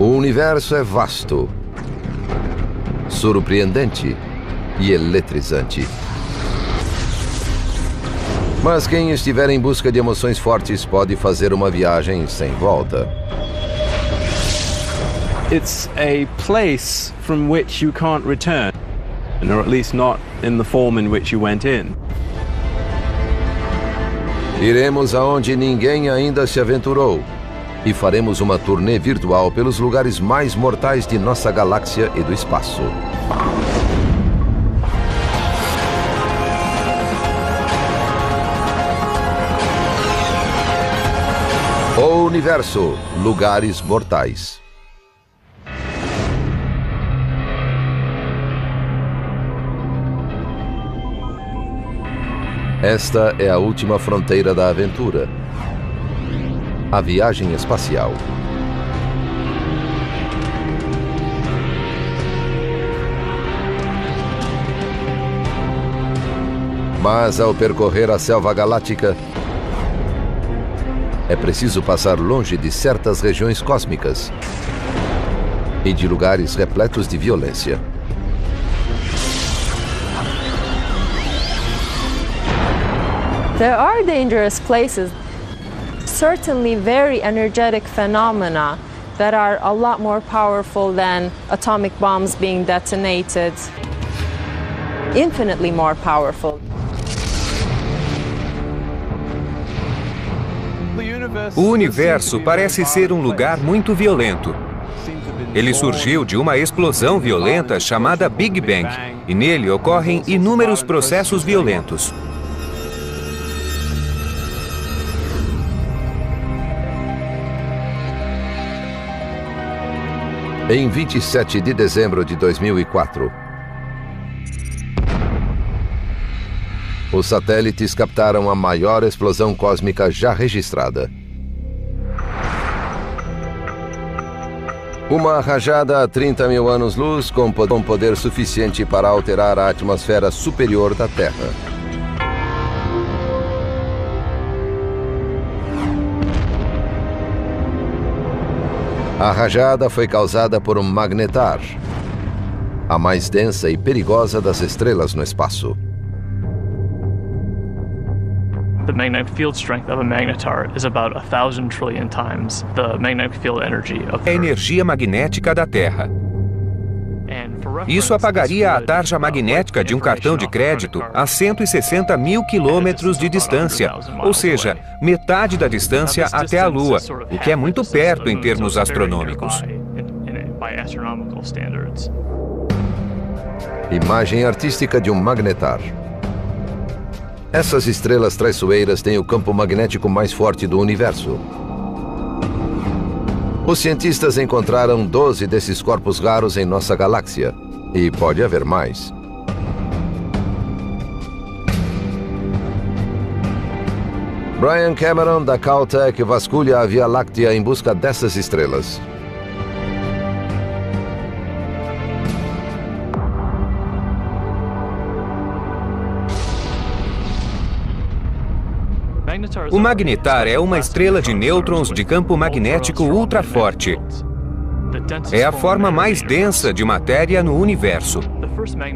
O universo é vasto, surpreendente e eletrizante. Mas quem estiver em busca de emoções fortes pode fazer uma viagem sem volta. It's a place from which you can't return, or at least not in the form in which you went in. Iremos aonde ninguém ainda se aventurou e faremos uma turnê virtual pelos lugares mais mortais de nossa galáxia e do espaço. O universo, lugares mortais. Esta é a última fronteira da aventura. A viagem espacial. Mas ao percorrer a selva galáctica, é preciso passar longe de certas regiões cósmicas e de lugares repletos de violência. There are dangerous places, certainly very energetic phenomena that are a lot more powerful than atomic bombs being detonated, infinitely more powerful. O universo parece ser um lugar muito violento. Ele surgiu de uma explosão violenta chamada Big Bang, e nele ocorrem inúmeros processos violentos. Em 27 de dezembro de 2004, os satélites captaram a maior explosão cósmica já registrada. Uma rajada a 30 mil anos-luz com poder suficiente para alterar a atmosfera superior da Terra. A rajada foi causada por um magnetar, a mais densa e perigosa das estrelas no espaço. The magnetic field strength of a magnetar is about 1,000 trillion times the magnetic field energy of the É a energia magnética da Terra. Isso apagaria a tarja magnética de um cartão de crédito a 160 mil quilômetros de distância, ou seja, metade da distância até a Lua, o que é muito perto em termos astronômicos. Imagem artística de um magnetar. Essas estrelas traiçoeiras têm o campo magnético mais forte do universo. Os cientistas encontraram 12 desses corpos raros em nossa galáxia, e pode haver mais. Brian Cameron, da Caltech, vasculha a Via Láctea em busca dessas estrelas. O magnetar é uma estrela de nêutrons de campo magnético ultra forte. É a forma mais densa de matéria no universo.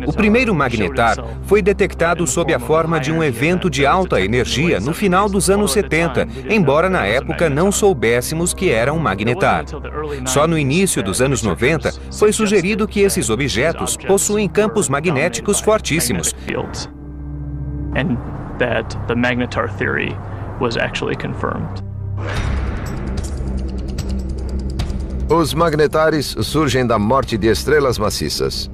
O primeiro magnetar foi detectado sob a forma de um evento de alta energia no final dos anos 70, embora na época não soubéssemos que era um magnetar. Só no início dos anos 90 foi sugerido que esses objetos possuem campos magnéticos fortíssimos. And that the magnetar theory was actually confirmed. Os magnetares surgem da morte de estrelas maciças.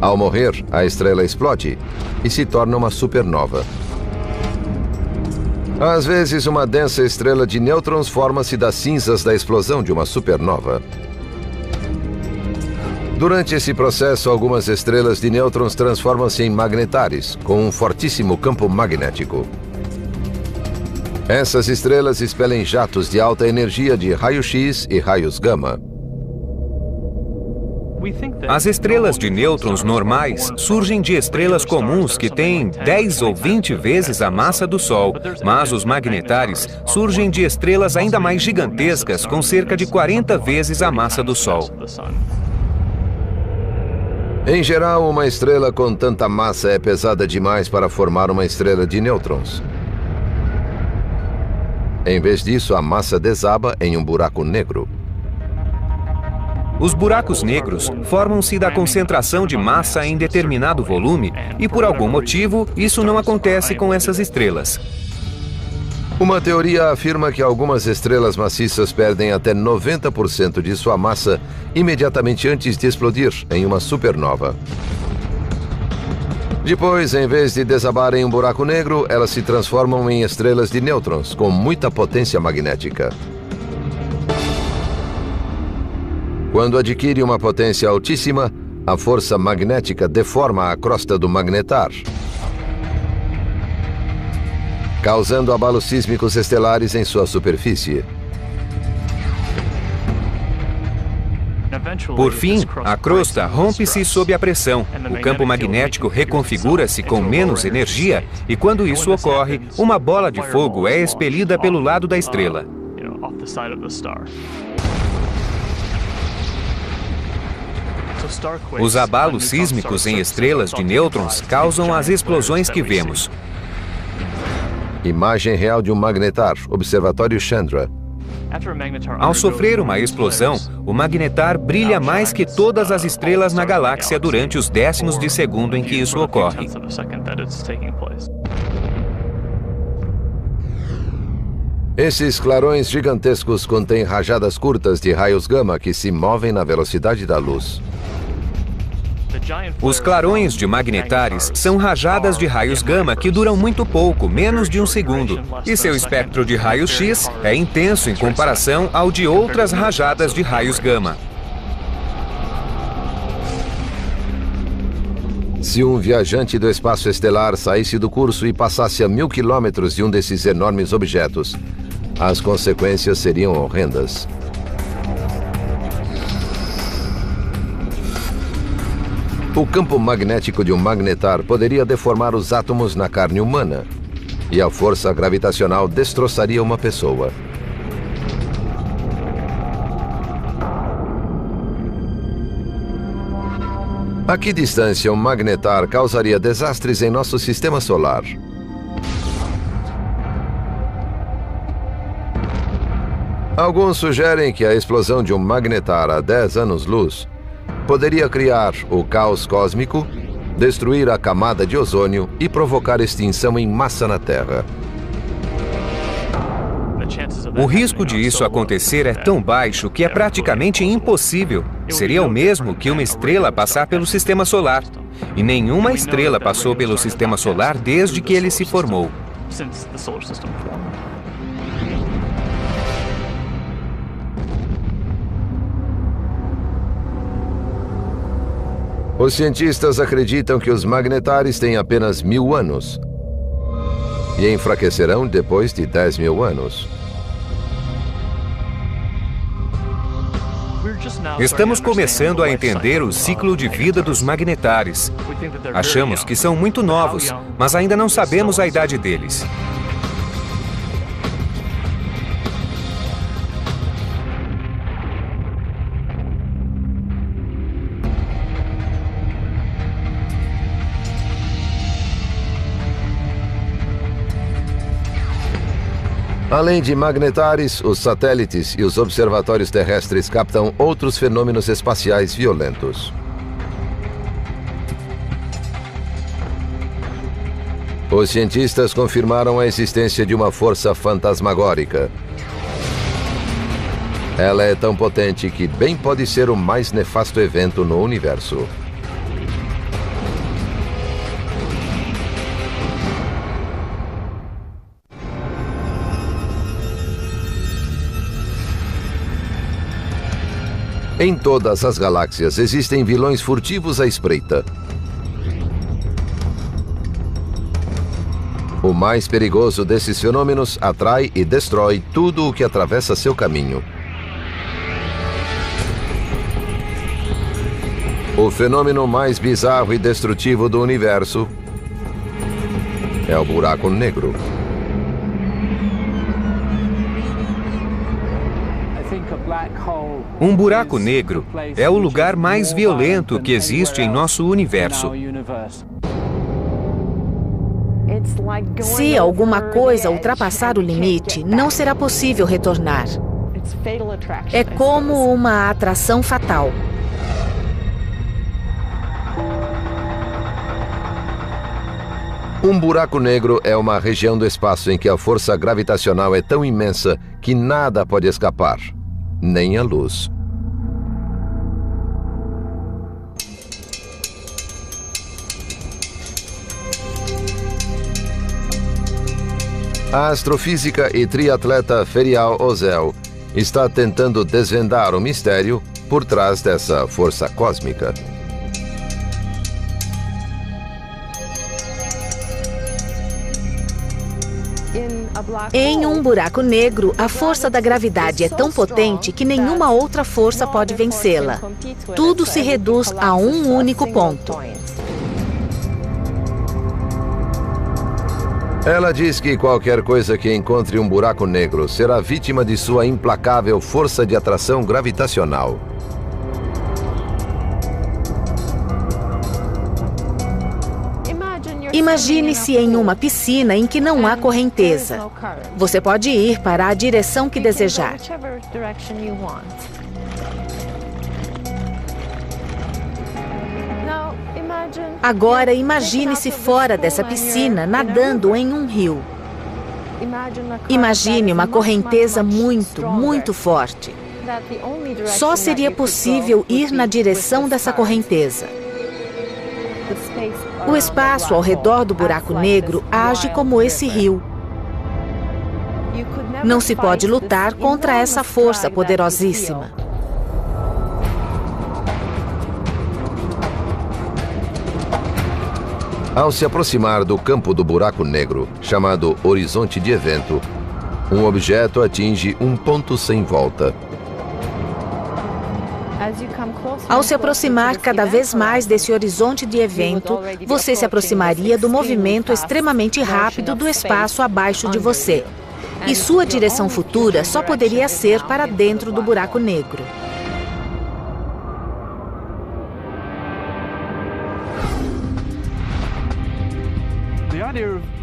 Ao morrer, a estrela explode e se torna uma supernova. Às vezes, uma densa estrela de nêutrons forma-se das cinzas da explosão de uma supernova. Durante esse processo, algumas estrelas de nêutrons transformam-se em magnetares, com um fortíssimo campo magnético. Essas estrelas expelem jatos de alta energia de raio-x e raios gama. As estrelas de nêutrons normais surgem de estrelas comuns que têm 10 ou 20 vezes a massa do Sol, mas os magnetares surgem de estrelas ainda mais gigantescas com cerca de 40 vezes a massa do Sol. Em geral, uma estrela com tanta massa é pesada demais para formar uma estrela de nêutrons. Em vez disso, a massa desaba em um buraco negro. Os buracos negros formam-se da concentração de massa em determinado volume e, por algum motivo, isso não acontece com essas estrelas. Uma teoria afirma que algumas estrelas maciças perdem até 90% de sua massa imediatamente antes de explodir em uma supernova. Depois, em vez de desabar em um buraco negro, elas se transformam em estrelas de nêutrons com muita potência magnética. Quando adquire uma potência altíssima, a força magnética deforma a crosta do magnetar, causando abalos sísmicos estelares em sua superfície. Por fim, a crosta rompe-se sob a pressão, o campo magnético reconfigura-se com menos energia e, quando isso ocorre, uma bola de fogo é expelida pelo lado da estrela. Os abalos sísmicos em estrelas de nêutrons causam as explosões que vemos. Imagem real de um magnetar, Observatório Chandra. Ao sofrer uma explosão, o magnetar brilha mais que todas as estrelas na galáxia durante os décimos de segundo em que isso ocorre. Esses clarões gigantescos contêm rajadas curtas de raios gama que se movem na velocidade da luz. Os clarões de magnetares são rajadas de raios gama que duram muito pouco, menos de um segundo, e seu espectro de raios-x é intenso em comparação ao de outras rajadas de raios gama. Se um viajante do espaço estelar saísse do curso e passasse a 1000 quilômetros de um desses enormes objetos, as consequências seriam horrendas. O campo magnético de um magnetar poderia deformar os átomos na carne humana, e a força gravitacional destroçaria uma pessoa. A que distância um magnetar causaria desastres em nosso sistema solar? Alguns sugerem que a explosão de um magnetar a 10 anos-luz poderia criar o caos cósmico, destruir a camada de ozônio e provocar extinção em massa na Terra. O risco de isso acontecer é tão baixo que é praticamente impossível. Seria o mesmo que uma estrela passar pelo sistema solar. E nenhuma estrela passou pelo sistema solar desde que ele se formou. Os cientistas acreditam que os magnetares têm apenas 1000 anos e enfraquecerão depois de 10.000 anos. Estamos começando a entender o ciclo de vida dos magnetares. Achamos que são muito novos, mas ainda não sabemos a idade deles. Além de magnetares, os satélites e os observatórios terrestres captam outros fenômenos espaciais violentos. Os cientistas confirmaram a existência de uma força fantasmagórica. Ela é tão potente que bem pode ser o mais nefasto evento no universo. Em todas as galáxias existem vilões furtivos à espreita. O mais perigoso desses fenômenos atrai e destrói tudo o que atravessa seu caminho. O fenômeno mais bizarro e destrutivo do universo é o buraco negro. Um buraco negro é o lugar mais violento que existe em nosso universo. Se alguma coisa ultrapassar o limite, não será possível retornar. É como uma atração fatal. Um buraco negro é uma região do espaço em que a força gravitacional é tão imensa que nada pode escapar, nem a luz. A astrofísica e triatleta Ferial Ozel está tentando desvendar o mistério por trás dessa força cósmica. Em um buraco negro, a força da gravidade é tão potente que nenhuma outra força pode vencê-la. Tudo se reduz a um único ponto. Ela diz que qualquer coisa que encontre um buraco negro será vítima de sua implacável força de atração gravitacional. Imagine-se em uma piscina em que não há correnteza. Você pode ir para a direção que desejar. Agora imagine-se fora dessa piscina, nadando em um rio. Imagine uma correnteza muito forte. Só seria possível ir na direção dessa correnteza. O espaço ao redor do buraco negro age como esse rio. Não se pode lutar contra essa força poderosíssima. Ao se aproximar do campo do buraco negro, chamado horizonte de evento, um objeto atinge um ponto sem volta. Ao se aproximar cada vez mais desse horizonte de evento, você se aproximaria do movimento extremamente rápido do espaço abaixo de você. E sua direção futura só poderia ser para dentro do buraco negro.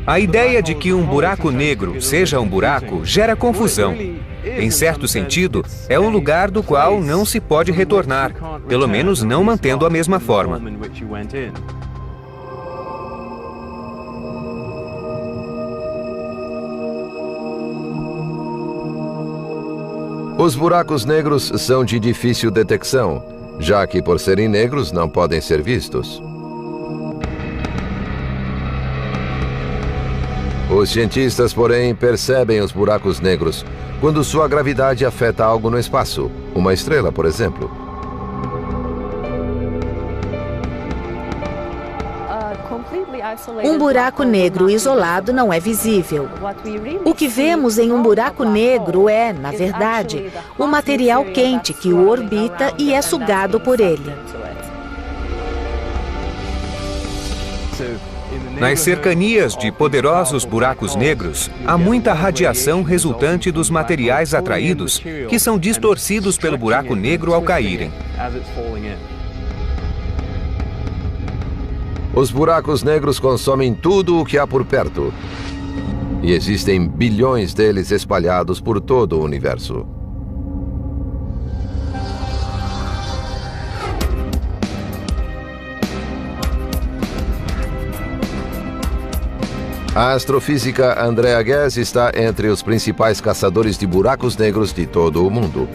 A ideia de que um buraco negro seja um buraco gera confusão. Em certo sentido, é um lugar do qual não se pode retornar, pelo menos não mantendo a mesma forma. Os buracos negros são de difícil detecção, já que, por serem negros, não podem ser vistos. Os cientistas, porém, percebem os buracos negros quando sua gravidade afeta algo no espaço, uma estrela, por exemplo. Um buraco negro isolado não é visível. O que vemos em um buraco negro é, na verdade, um material quente que o orbita e é sugado por ele. Nas cercanias de poderosos buracos negros, há muita radiação resultante dos materiais atraídos, que são distorcidos pelo buraco negro ao caírem. Os buracos negros consomem tudo o que há por perto. E existem bilhões deles espalhados por todo o universo. A astrofísica Andrea Ghez está entre os principais caçadores de buracos negros de todo o mundo.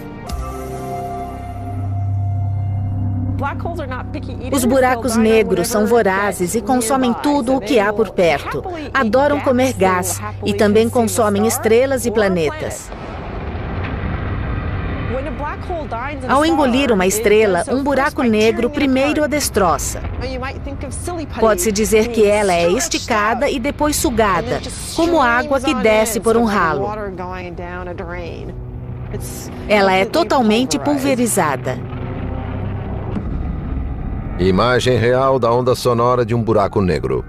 Os buracos negros são vorazes e consomem tudo o que há por perto. Adoram comer gás e também consomem estrelas e planetas. Ao engolir uma estrela, um buraco negro primeiro a destroça. Pode-se dizer que ela é esticada e depois sugada, como água que desce por um ralo. Ela é totalmente pulverizada. Imagem real da onda sonora de um buraco negro.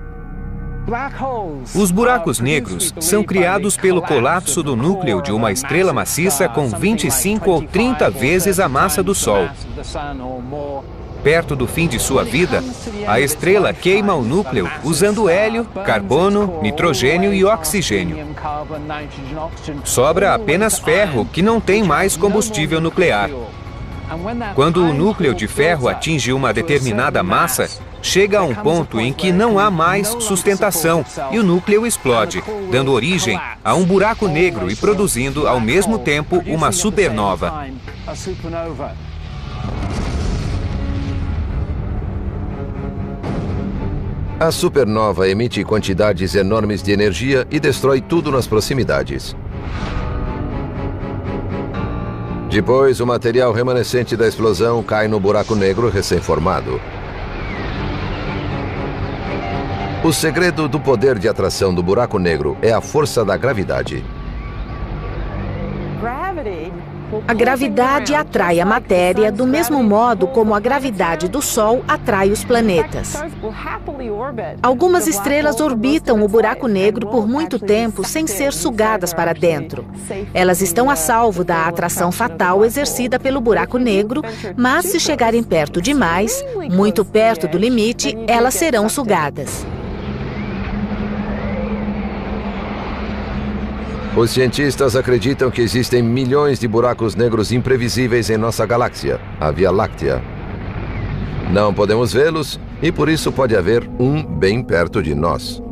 Os buracos negros são criados pelo colapso do núcleo de uma estrela maciça com 25 ou 30 vezes a massa do Sol. Perto do fim de sua vida, a estrela queima o núcleo usando hélio, carbono, nitrogênio e oxigênio. Sobra apenas ferro, que não tem mais combustível nuclear. Quando o núcleo de ferro atinge uma determinada massa, chega a um ponto em que não há mais sustentação e o núcleo explode, dando origem a um buraco negro e produzindo, ao mesmo tempo, uma supernova. A supernova emite quantidades enormes de energia e destrói tudo nas proximidades. Depois, o material remanescente da explosão cai no buraco negro recém-formado. O segredo do poder de atração do buraco negro é a força da gravidade. A gravidade atrai a matéria do mesmo modo como a gravidade do Sol atrai os planetas. Algumas estrelas orbitam o buraco negro por muito tempo sem ser sugadas para dentro. Elas estão a salvo da atração fatal exercida pelo buraco negro, mas se chegarem perto demais, muito perto do limite, elas serão sugadas. Os cientistas acreditam que existem milhões de buracos negros imprevisíveis em nossa galáxia, a Via Láctea. Não podemos vê-los e por isso pode haver um bem perto de nós.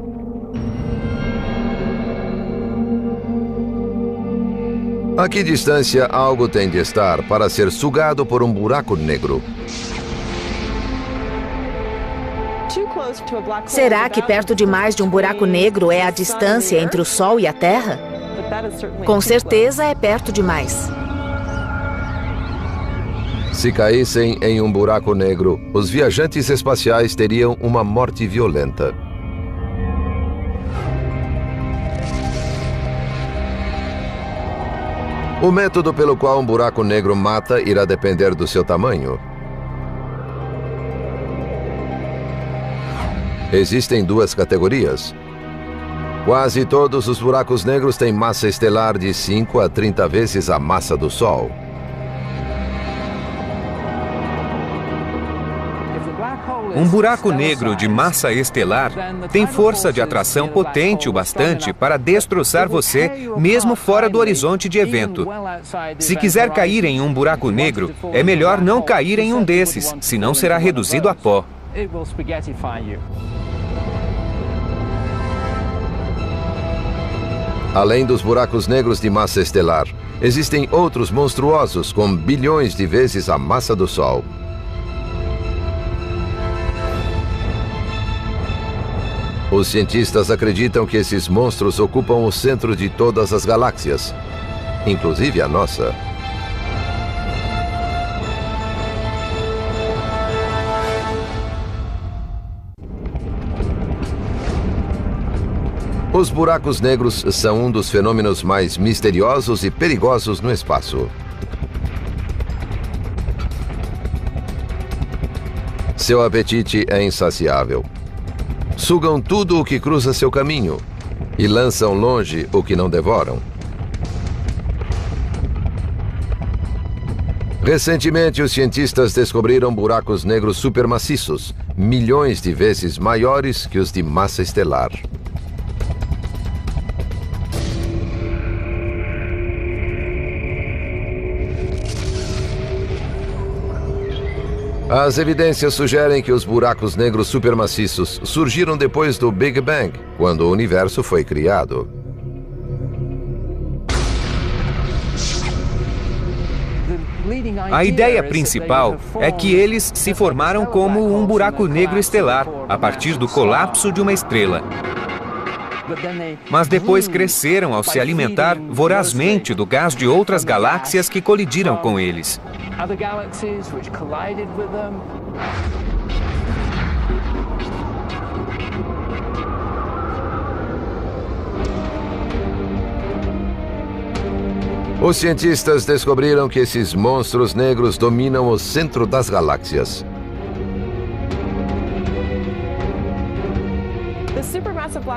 A que distância algo tem de estar para ser sugado por um buraco negro? Será que perto demais de um buraco negro é a distância entre o Sol e a Terra? Com certeza é perto demais. Se caíssem em um buraco negro, os viajantes espaciais teriam uma morte violenta. O método pelo qual um buraco negro mata irá depender do seu tamanho. Existem duas categorias. Quase todos os buracos negros têm massa estelar de 5 a 30 vezes a massa do Sol. Um buraco negro de massa estelar tem força de atração potente o bastante para destroçar você, mesmo fora do horizonte de evento. Se quiser cair em um buraco negro, é melhor não cair em um desses, senão será reduzido a pó. Além dos buracos negros de massa estelar, existem outros monstruosos com bilhões de vezes a massa do Sol. Os cientistas acreditam que esses monstros ocupam o centro de todas as galáxias, inclusive a nossa. Os buracos negros são um dos fenômenos mais misteriosos e perigosos no espaço. Seu apetite é insaciável. Sugam tudo o que cruza seu caminho e lançam longe o que não devoram. Recentemente, os cientistas descobriram buracos negros supermaciços, milhões de vezes maiores que os de massa estelar. As evidências sugerem que os buracos negros supermaciços surgiram depois do Big Bang, quando o universo foi criado. A ideia principal é que eles se formaram como um buraco negro estelar, a partir do colapso de uma estrela. Mas depois cresceram ao se alimentar vorazmente do gás de outras galáxias que colidiram com eles. Os cientistas descobriram que esses monstros negros dominam o centro das galáxias.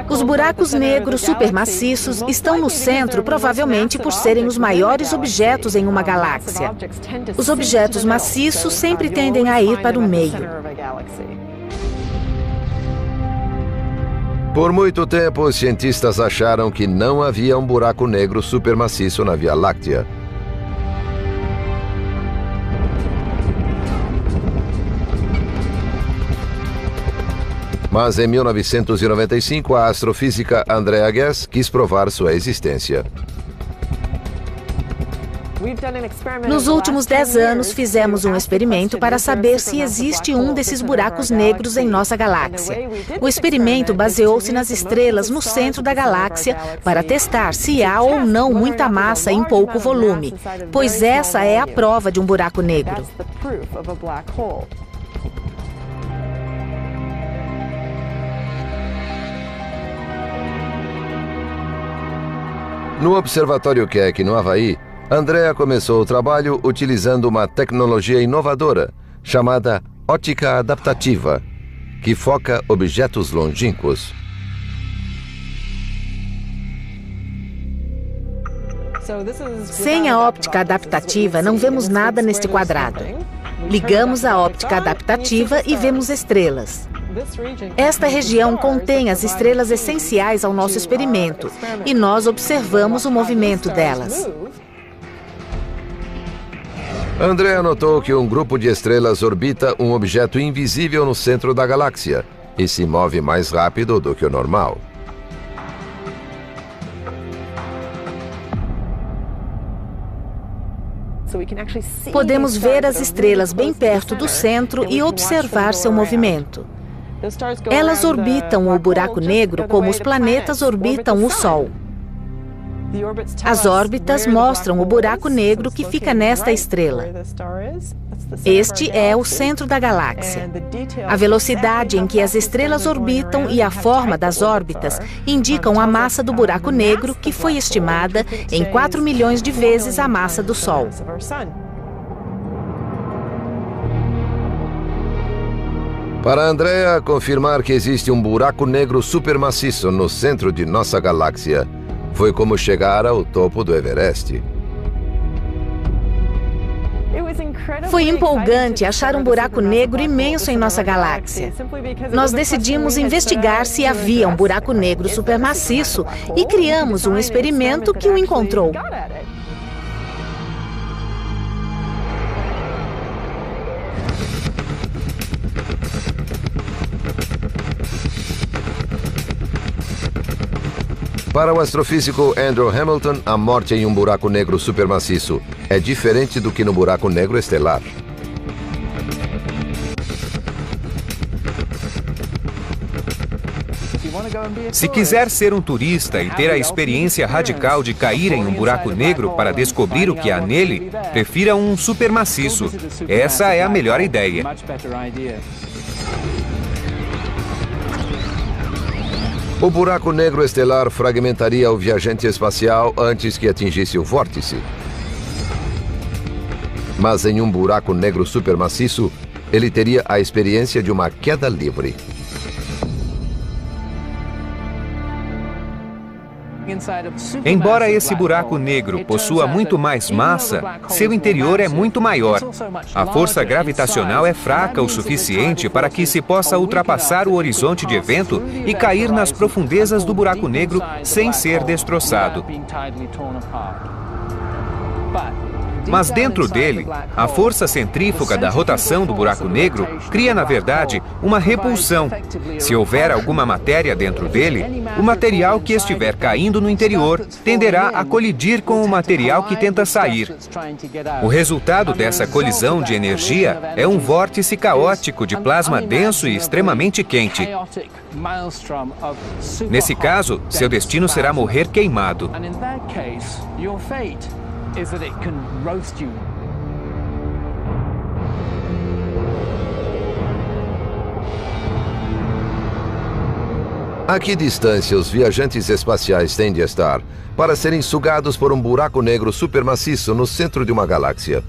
Os buracos negros supermaciços estão no centro provavelmente por serem os maiores objetos em uma galáxia. Os objetos maciços sempre tendem a ir para o meio. Por muito tempo, os cientistas acharam que não havia um buraco negro supermaciço na Via Láctea. Mas em 1995, a astrofísica Andrea Ghez quis provar sua existência. Nos últimos 10 anos, fizemos um experimento para saber se existe um desses buracos negros em nossa galáxia. O experimento baseou-se nas estrelas no centro da galáxia para testar se há ou não muita massa em pouco volume, pois essa é a prova de um buraco negro. No Observatório Keck, no Havaí, Andrea começou o trabalho utilizando uma tecnologia inovadora chamada óptica adaptativa, que foca objetos longínquos. Sem a óptica adaptativa, não vemos nada neste quadrado. Ligamos a óptica adaptativa e vemos estrelas. Esta região contém as estrelas essenciais ao nosso experimento e nós observamos o movimento delas. Andrea notou que um grupo de estrelas orbita um objeto invisível no centro da galáxia e se move mais rápido do que o normal. Podemos ver as estrelas bem perto do centro e observar seu movimento. Elas orbitam o buraco negro como os planetas orbitam o Sol. As órbitas mostram o buraco negro que fica nesta estrela. Este é o centro da galáxia. A velocidade em que as estrelas orbitam e a forma das órbitas indicam a massa do buraco negro, que foi estimada em 4 milhões de vezes a massa do Sol. Para Andrea, confirmar que existe um buraco negro supermaciço no centro de nossa galáxia foi como chegar ao topo do Everest. Foi empolgante achar um buraco negro imenso em nossa galáxia. Nós decidimos investigar se havia um buraco negro supermaciço e criamos um experimento que o encontrou. Para o astrofísico Andrew Hamilton, a morte em um buraco negro supermaciço é diferente do que no buraco negro estelar. Se quiser ser um turista e ter a experiência radical de cair em um buraco negro para descobrir o que há nele, prefira um supermaciço. Essa é a melhor ideia. O buraco negro estelar fragmentaria o viajante espacial antes que atingisse o vórtice. Mas em um buraco negro supermaciço, ele teria a experiência de uma queda livre. Embora esse buraco negro possua muito mais massa, seu interior é muito maior. A força gravitacional é fraca o suficiente para que se possa ultrapassar o horizonte de evento e cair nas profundezas do buraco negro sem ser destroçado. Mas dentro dele, a força centrífuga da rotação do buraco negro cria, na verdade, uma repulsão. Se houver alguma matéria dentro dele, o material que estiver caindo no interior tenderá a colidir com o material que tenta sair. O resultado dessa colisão de energia é um vórtice caótico de plasma denso e extremamente quente. Nesse caso, seu destino será morrer queimado. A que distância os viajantes espaciais têm de estar para serem sugados por um buraco negro supermaciço no centro de uma galáxia?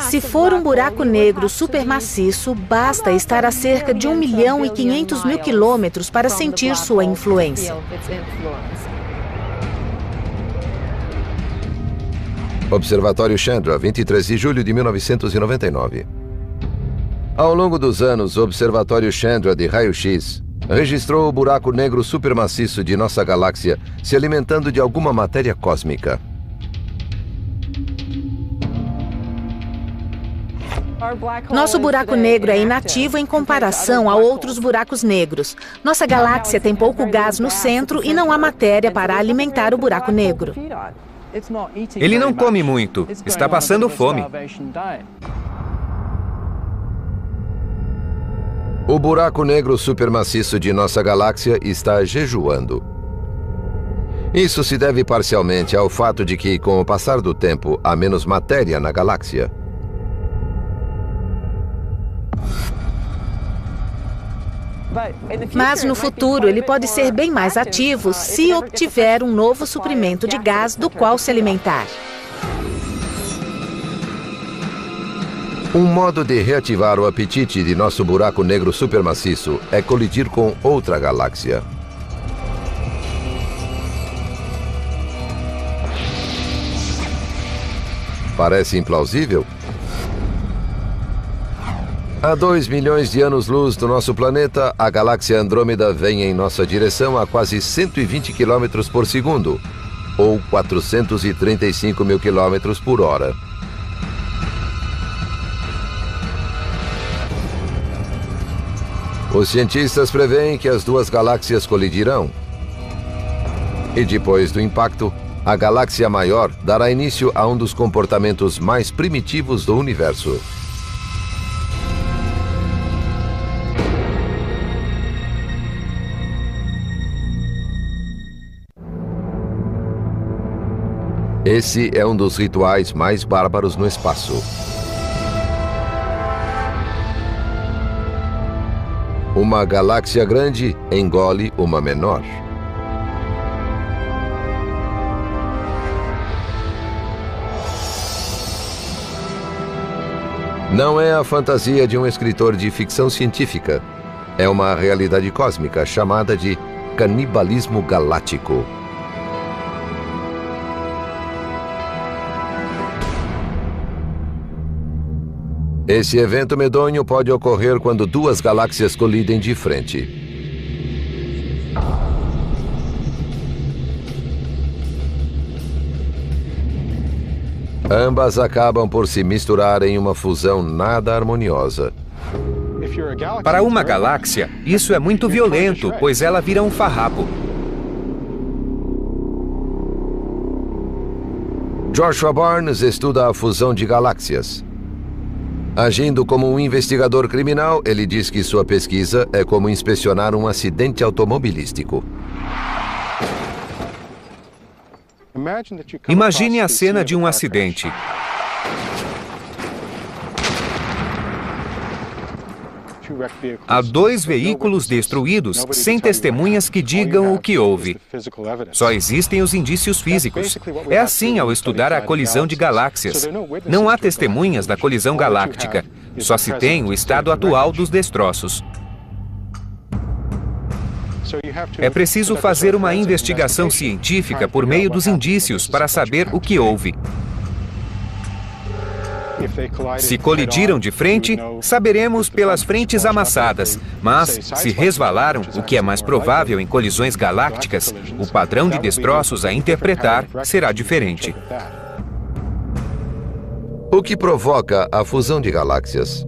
Se for um buraco negro supermaciço, basta estar a cerca de 1.500.000 quilômetros para sentir sua influência. Observatório Chandra, 23 de julho de 1999. Ao longo dos anos, o Observatório Chandra de raio-x registrou o buraco negro supermaciço de nossa galáxia se alimentando de alguma matéria cósmica. Nosso buraco negro é inativo em comparação a outros buracos negros. Nossa galáxia tem pouco gás no centro e não há matéria para alimentar o buraco negro. Ele não come muito, está passando fome. O buraco negro supermaciço de nossa galáxia está jejuando. Isso se deve parcialmente ao fato de que, com o passar do tempo, há menos matéria na galáxia. Mas no futuro ele pode ser bem mais ativo se obtiver um novo suprimento de gás do qual se alimentar. Um modo de reativar o apetite de nosso buraco negro supermaciço é colidir com outra galáxia. Parece implausível? A 2 milhões de anos-luz do nosso planeta, a galáxia Andrômeda vem em nossa direção a quase 120 km por segundo, ou 435 mil km por hora. Os cientistas preveem que as duas galáxias colidirão. E depois do impacto, a galáxia maior dará início a um dos comportamentos mais primitivos do universo. Esse é um dos rituais mais bárbaros no espaço. Uma galáxia grande engole uma menor. Não é a fantasia de um escritor de ficção científica. É uma realidade cósmica chamada de canibalismo galáctico. Esse evento medonho pode ocorrer quando duas galáxias colidem de frente. Ambas acabam por se misturar em uma fusão nada harmoniosa. Para uma galáxia, isso é muito violento, pois ela vira um farrapo. Joshua Barnes estuda a fusão de galáxias. Agindo como um investigador criminal, ele diz que sua pesquisa é como inspecionar um acidente automobilístico. Imagine a cena de um acidente. Há dois veículos destruídos, sem testemunhas que digam o que houve. Só existem os indícios físicos. É assim ao estudar a colisão de galáxias. Não há testemunhas da colisão galáctica. Só se tem o estado atual dos destroços. É preciso fazer uma investigação científica por meio dos indícios para saber o que houve. Se colidiram de frente, saberemos pelas frentes amassadas, mas se resvalaram, o que é mais provável em colisões galácticas, o padrão de destroços a interpretar será diferente. O que provoca a fusão de galáxias?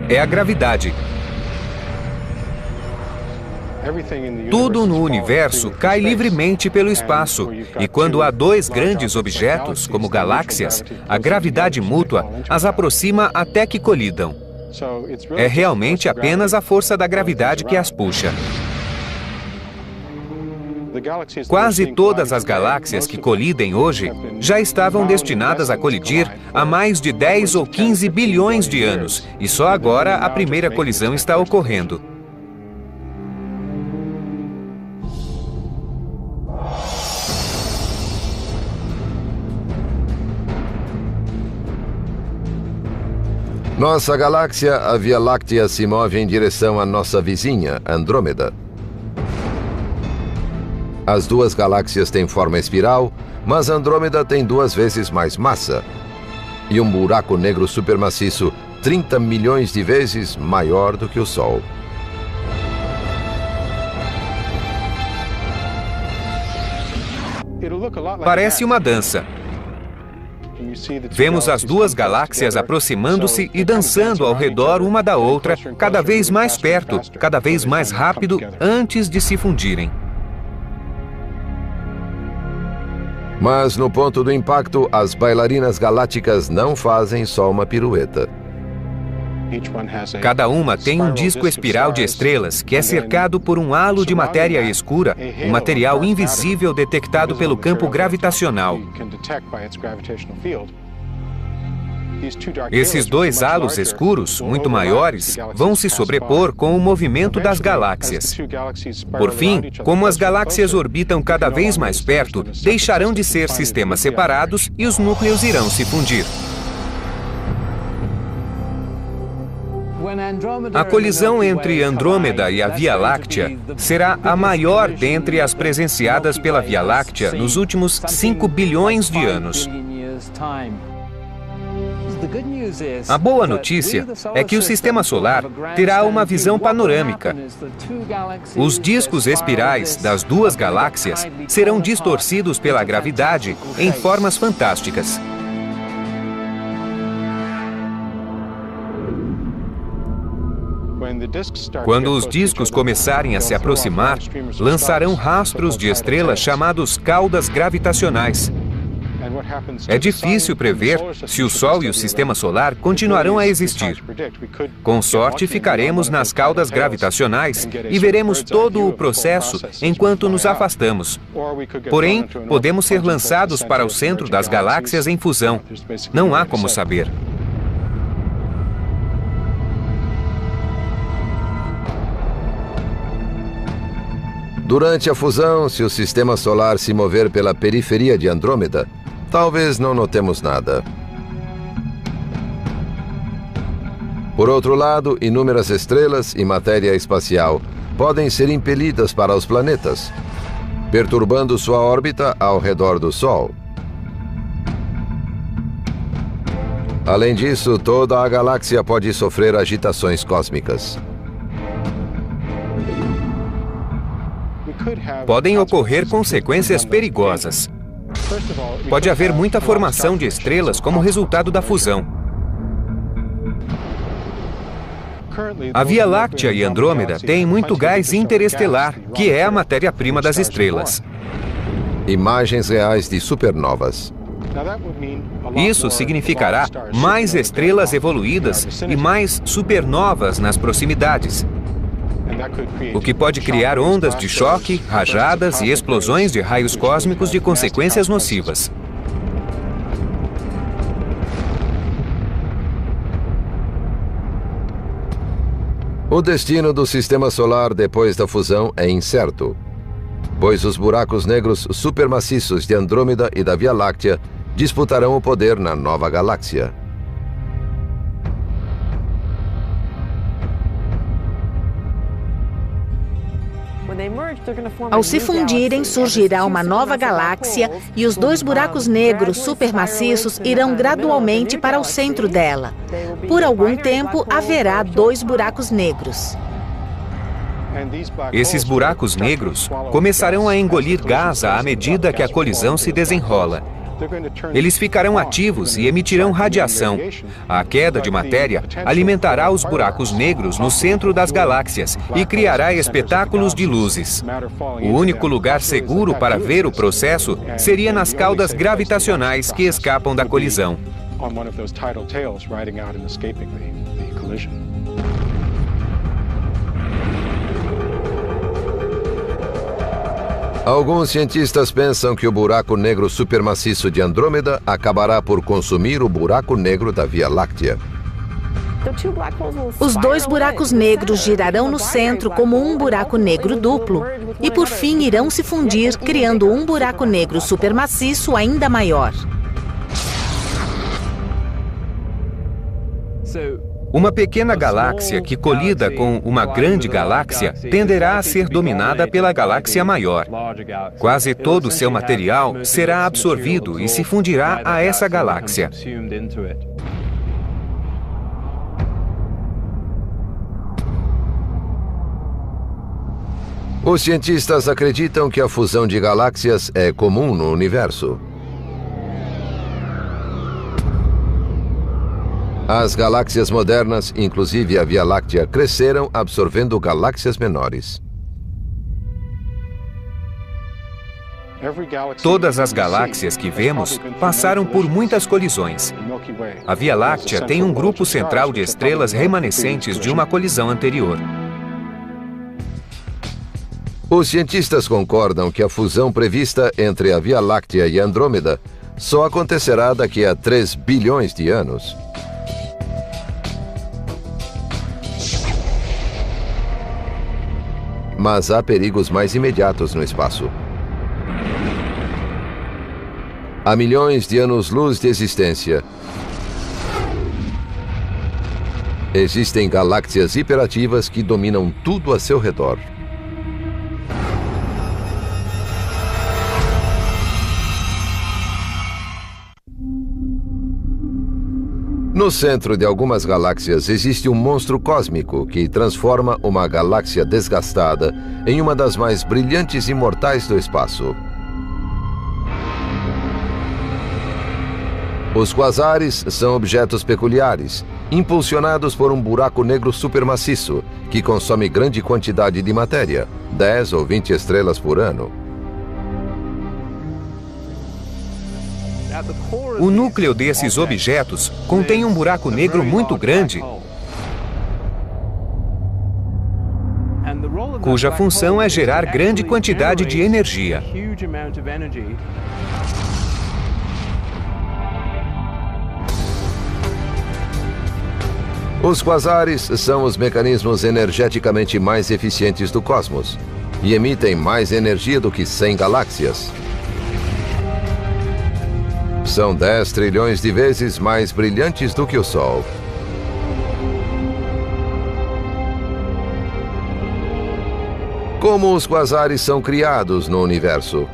É a gravidade. Tudo no universo cai livremente pelo espaço, e quando há dois grandes objetos, como galáxias, a gravidade mútua as aproxima até que colidam. É realmente apenas a força da gravidade que as puxa. Quase todas as galáxias que colidem hoje já estavam destinadas a colidir há mais de 10 ou 15 bilhões de anos, e só agora a primeira colisão está ocorrendo. Nossa galáxia, a Via Láctea, se move em direção à nossa vizinha, Andrômeda. As duas galáxias têm forma espiral, mas Andrômeda tem 2 vezes mais massa. E um buraco negro supermaciço 30 milhões de vezes maior do que o Sol. Parece uma dança. Vemos as duas galáxias aproximando-se e dançando ao redor uma da outra, cada vez mais perto, cada vez mais rápido, antes de se fundirem. Mas no ponto do impacto, as bailarinas galácticas não fazem só uma pirueta. Cada uma tem um disco espiral de estrelas que é cercado por um halo de matéria escura, um material invisível detectado pelo campo gravitacional. Esses 2 halos escuros, muito maiores, vão se sobrepor com o movimento das galáxias. Por fim, como as galáxias orbitam cada vez mais perto, deixarão de ser sistemas separados e os núcleos irão se fundir. A colisão entre Andrômeda e a Via Láctea será a maior dentre as presenciadas pela Via Láctea nos últimos 5 bilhões de anos. A boa notícia é que o Sistema Solar terá uma visão panorâmica. Os discos espirais das 2 galáxias serão distorcidos pela gravidade em formas fantásticas. Quando os discos começarem a se aproximar, lançarão rastros de estrelas chamados caudas gravitacionais. É difícil prever se o Sol e o Sistema Solar continuarão a existir. Com sorte, ficaremos nas caudas gravitacionais e veremos todo o processo enquanto nos afastamos. Porém, podemos ser lançados para o centro das galáxias em fusão. Não há como saber. Durante a fusão, se o Sistema Solar se mover pela periferia de Andrômeda, talvez não notemos nada. Por outro lado, inúmeras estrelas e matéria espacial podem ser impelidas para os planetas, perturbando sua órbita ao redor do Sol. Além disso, toda a galáxia pode sofrer agitações cósmicas. Podem ocorrer consequências perigosas. Pode haver muita formação de estrelas como resultado da fusão. A Via Láctea e Andrômeda têm muito gás interestelar, que é a matéria-prima das estrelas. Imagens reais de supernovas. Isso significará mais estrelas evoluídas e mais supernovas nas proximidades, o que pode criar ondas de choque, rajadas e explosões de raios cósmicos de consequências nocivas. O destino do Sistema Solar depois da fusão é incerto, pois os buracos negros supermaciços de Andrômeda e da Via Láctea disputarão o poder na nova galáxia. Ao se fundirem, surgirá uma nova galáxia e os 2 buracos negros supermaciços irão gradualmente para o centro dela. Por algum tempo, haverá 2 buracos negros. Esses buracos negros começarão a engolir gás à medida que a colisão se desenrola. Eles ficarão ativos e emitirão radiação. A queda de matéria alimentará os buracos negros no centro das galáxias e criará espetáculos de luzes. O único lugar seguro para ver o processo seria nas caudas gravitacionais que escapam da colisão. Alguns cientistas pensam que o buraco negro supermaciço de Andrômeda acabará por consumir o buraco negro da Via Láctea. Os 2 buracos negros girarão no centro como um buraco negro duplo e, por fim, irão se fundir, criando um buraco negro supermaciço ainda maior. Uma pequena galáxia que colida com uma grande galáxia tenderá a ser dominada pela galáxia maior. Quase todo o seu material será absorvido e se fundirá a essa galáxia. Os cientistas acreditam que a fusão de galáxias é comum no universo. As galáxias modernas, inclusive a Via Láctea, cresceram absorvendo galáxias menores. Todas as galáxias que vemos passaram por muitas colisões. A Via Láctea tem um grupo central de estrelas remanescentes de uma colisão anterior. Os cientistas concordam que a fusão prevista entre a Via Láctea e Andrômeda só acontecerá daqui a 3 bilhões de anos. Mas há perigos mais imediatos no espaço. Há milhões de anos-luz de existência. Existem galáxias hiperativas que dominam tudo a seu redor. No centro de algumas galáxias existe um monstro cósmico que transforma uma galáxia desgastada em uma das mais brilhantes imortais do espaço. Os quasares são objetos peculiares, impulsionados por um buraco negro supermaciço que consome grande quantidade de matéria, 10 ou 20 estrelas por ano. O núcleo desses objetos contém um buraco negro muito grande, cuja função é gerar grande quantidade de energia. Os quasares são os mecanismos energeticamente mais eficientes do cosmos e emitem mais energia do que 100 galáxias. São 10 trilhões de vezes mais brilhantes do que o Sol. Como os quasares são criados no universo?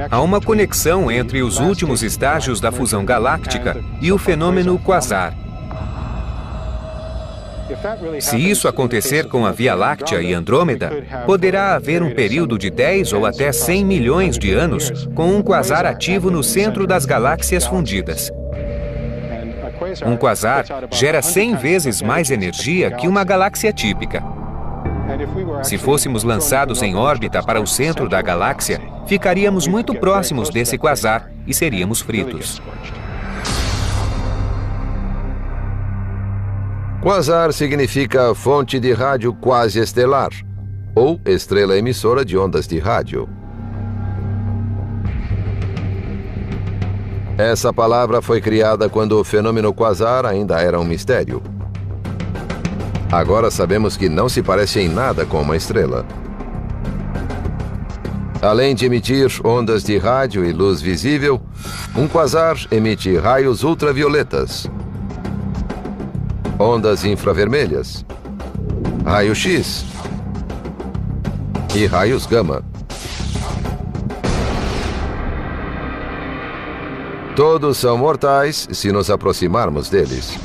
Há uma conexão entre os últimos estágios da fusão galáctica e o fenômeno quasar. Se isso acontecer com a Via Láctea e Andrômeda, poderá haver um período de 10 ou até 100 milhões de anos com um quasar ativo no centro das galáxias fundidas. Um quasar gera 100 vezes mais energia que uma galáxia típica. Se fôssemos lançados em órbita para o centro da galáxia, ficaríamos muito próximos desse quasar e seríamos fritos. Quasar significa fonte de rádio quase estelar, ou estrela emissora de ondas de rádio. Essa palavra foi criada quando o fenômeno quasar ainda era um mistério. Agora sabemos que não se parece em nada com uma estrela. Além de emitir ondas de rádio e luz visível, um quasar emite raios ultravioletas, ondas infravermelhas, raio-x e raios gama. Todos são mortais se nos aproximarmos deles.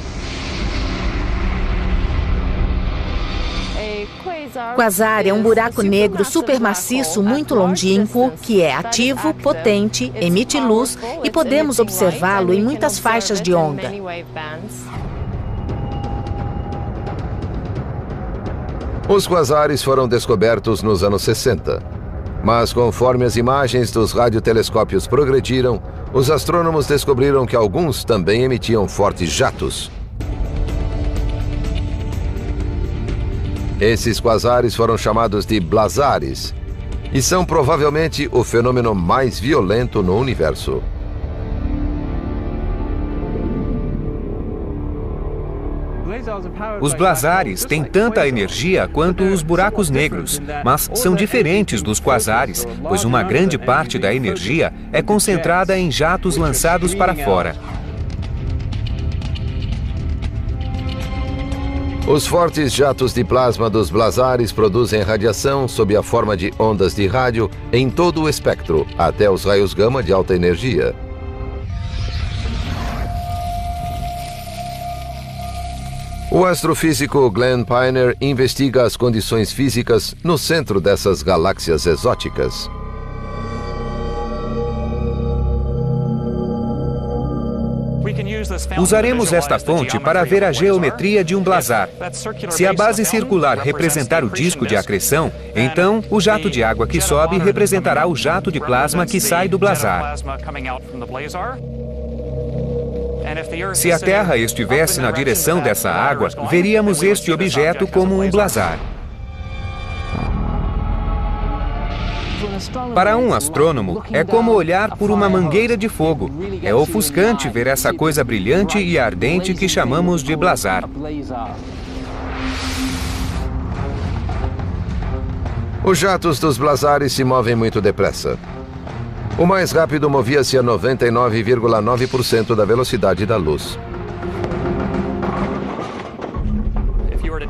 Quasar é um buraco negro supermaciço muito longínquo, que é ativo, potente, emite luz e podemos observá-lo em muitas faixas de onda. Os quasares foram descobertos nos anos 60, mas conforme as imagens dos radiotelescópios progrediram, os astrônomos descobriram que alguns também emitiam fortes jatos. Esses quasares foram chamados de blazares e são provavelmente o fenômeno mais violento no Os blazares têm tanta energia quanto os buracos negros, mas são diferentes dos quasares, pois uma grande parte da energia é concentrada em jatos lançados para fora. Os fortes jatos de plasma dos blazares produzem radiação sob a forma de ondas de rádio em todo o espectro, até os raios gama de alta energia. O astrofísico Glenn Piner investiga as condições físicas no centro dessas galáxias exóticas. Usaremos esta fonte para ver a geometria de um blazar. Se a base circular representar o disco de acreção, então o jato de água que sobe representará o jato de plasma que sai do blazar. Se a Terra estivesse na direção dessa água, veríamos este objeto como um blazar. Para um astrônomo, é como olhar por uma mangueira de fogo. É ofuscante ver essa coisa brilhante e ardente que chamamos de blazar. Os jatos dos blazares se movem muito depressa. O mais rápido movia-se a 99,9% da velocidade da luz.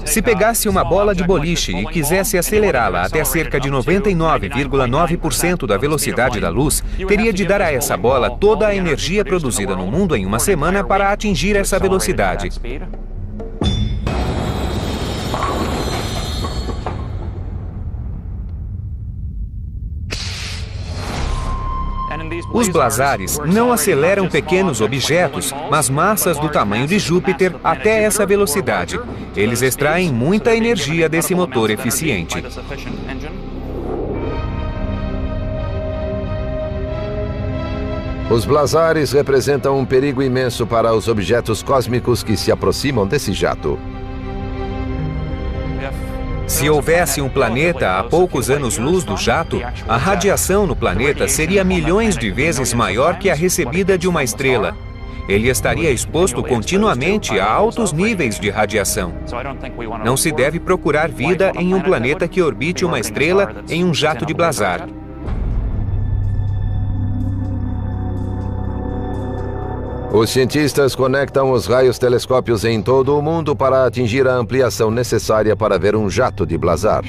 Se pegasse uma bola de boliche e quisesse acelerá-la até cerca de 99,9% da velocidade da luz, teria de dar a essa bola toda a energia produzida no mundo em uma semana para atingir essa velocidade. Os blazares não aceleram pequenos objetos, mas massas do tamanho de Júpiter até essa velocidade. Eles extraem muita energia desse motor eficiente. Os blazares representam um perigo imenso para os objetos cósmicos que se aproximam desse jato. Se houvesse um planeta a poucos anos-luz do jato, a radiação no planeta seria milhões de vezes maior que a recebida de uma estrela. Ele estaria exposto continuamente a altos níveis de radiação. Não se deve procurar vida em um planeta que orbite uma estrela em um jato de blazar. Os cientistas conectam os raios telescópios em todo o mundo para atingir a ampliação necessária para ver um jato de blazar.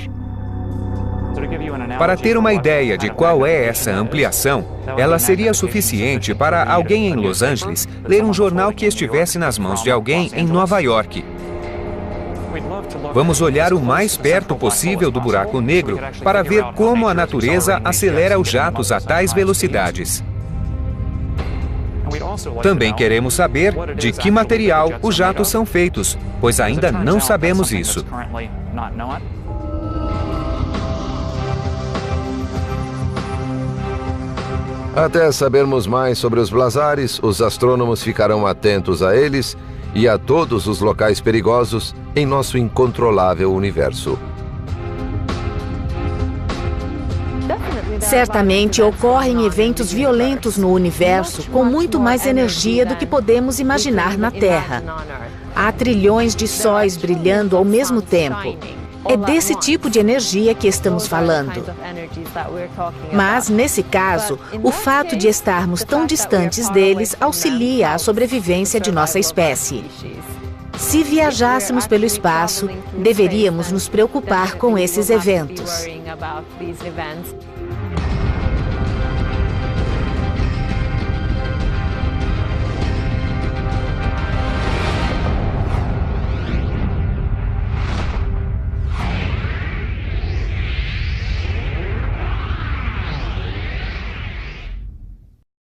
Para ter uma ideia de qual é essa ampliação, ela seria suficiente para alguém em Los Angeles ler um jornal que estivesse nas mãos de alguém em Nova York. Vamos olhar o mais perto possível do buraco negro para ver como a natureza acelera os jatos a tais velocidades. Também queremos saber de que material os jatos são feitos, pois ainda não sabemos isso. Até sabermos mais sobre os blazares, os astrônomos ficarão atentos a eles e a todos os locais perigosos em nosso incontrolável universo. Certamente ocorrem eventos violentos no universo com muito mais energia do que podemos imaginar na Terra. Há trilhões de sóis brilhando ao mesmo tempo. É desse tipo de energia que estamos falando. Mas, nesse caso, o fato de estarmos tão distantes deles auxilia a sobrevivência de nossa espécie. Se viajássemos pelo espaço, deveríamos nos preocupar com esses eventos.